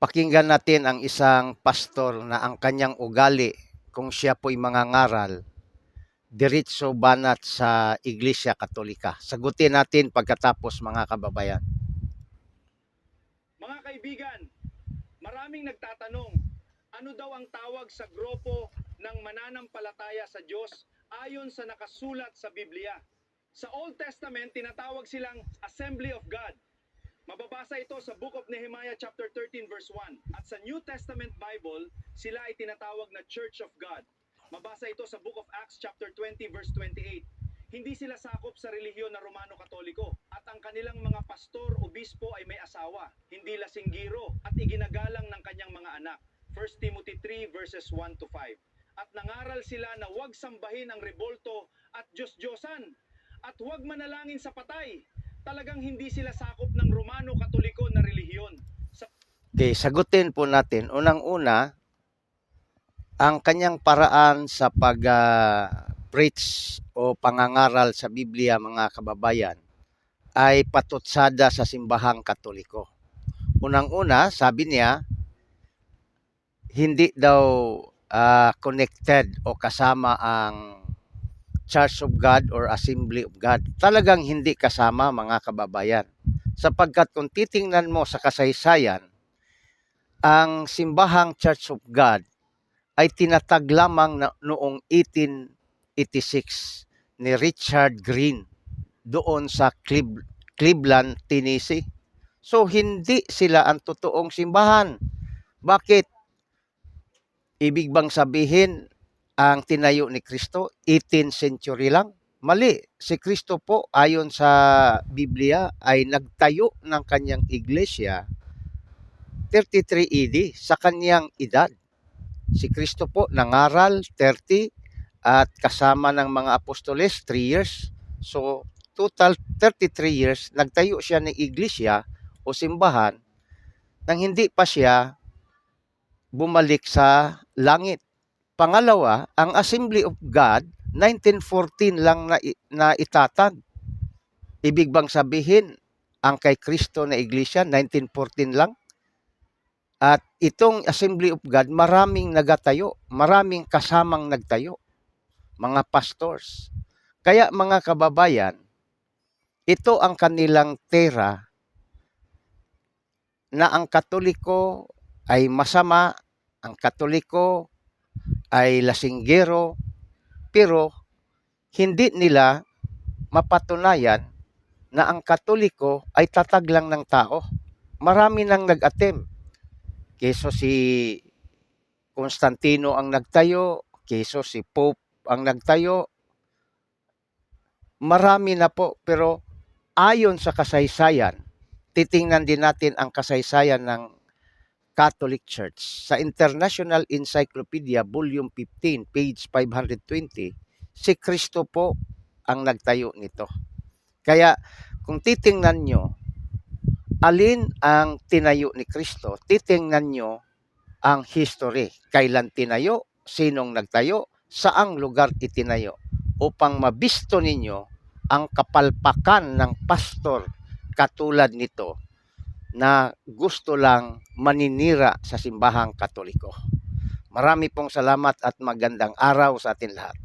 Pakinggan natin ang isang pastor na ang kanyang ugali kung siya po'y mangangaral, diretso banat sa Iglesia Katolika. Sagutin natin pagkatapos, mga kababayan. Mga kaibigan, maraming nagtatanong, ano daw ang tawag sa grupo ng mananampalataya sa Diyos ayon sa nakasulat sa Biblia? Sa Old Testament, tinatawag silang Assembly of God. Mababasa ito sa Book of Nehemiah chapter 13 verse 1. At sa New Testament Bible, sila ay tinatawag na Church of God. Mabasa ito sa Book of Acts chapter 20 verse 28. Hindi sila sakop sa relihiyon na Romano-Katoliko at ang kanilang mga pastor, obispo ay may asawa, hindi lasinggiro at iginagalang ng kanyang mga anak. 1 Timothy 3 verses 1 to 5. At nangaral sila na huwag sambahin ang rebolto at Diyos-Diyosan at huwag manalangin sa patay. Talagang hindi sila sakop ng Romano-Katoliko na relihiyon. Okay, sagutin po natin. Unang-una, ang kanyang paraan sa pag-preach o pangangaral sa Biblia, mga kababayan, ay patutsada sa simbahang Katoliko. Unang-una, sabi niya, hindi daw connected o kasama ang Church of God or Assembly of God. Talagang hindi kasama, mga kababayan. Sapagkat kung titingnan mo sa kasaysayan, ang simbahang Church of God ay tinatag lamang na noong 1886 ni Richard Green doon sa Cleveland, Tennessee. So hindi sila ang totoong simbahan. Bakit? Ibig bang sabihin ang tinayo ni Kristo 18th century lang? Mali. Si Kristo po ayon sa Biblia ay nagtayo ng kanyang iglesia 33 AD sa kanyang edad. Si Kristo po nangaral 30 at kasama ng mga apostoles 3 years. So total 33 years nagtayo siya ng iglesia o simbahan nang hindi pa siya bumalik sa langit. Pangalawa, ang Assembly of God 1914 lang na itatag. Ibig bang sabihin ang kay Kristo na iglesia 1914 lang? At itong Assembly of God, maraming nagatayo, maraming kasamang nagtayo, mga pastors. Kaya mga kababayan, ito ang kanilang tera na ang Katoliko ay masama, ang Katoliko ay lasinggero, pero hindi nila mapatunayan na ang Katoliko ay tatag lang ng tao. Marami nang nag-attempt. Keso si Constantino ang nagtayo, keso si Pope ang nagtayo. Marami na po, pero ayon sa kasaysayan, titingnan din natin ang kasaysayan ng Catholic Church. Sa International Encyclopedia, Volume 15, page 520, si Kristo po ang nagtayo nito. Kaya kung titingnan nyo, alin ang tinayo ni Kristo, titingnan nyo ang history. Kailan tinayo, sinong nagtayo, saang lugar itinayo, upang mabisto ninyo ang kapalpakan ng pastor katulad nito na gusto lang maninira sa simbahang Katoliko. Marami pong salamat at magandang araw sa atin lahat.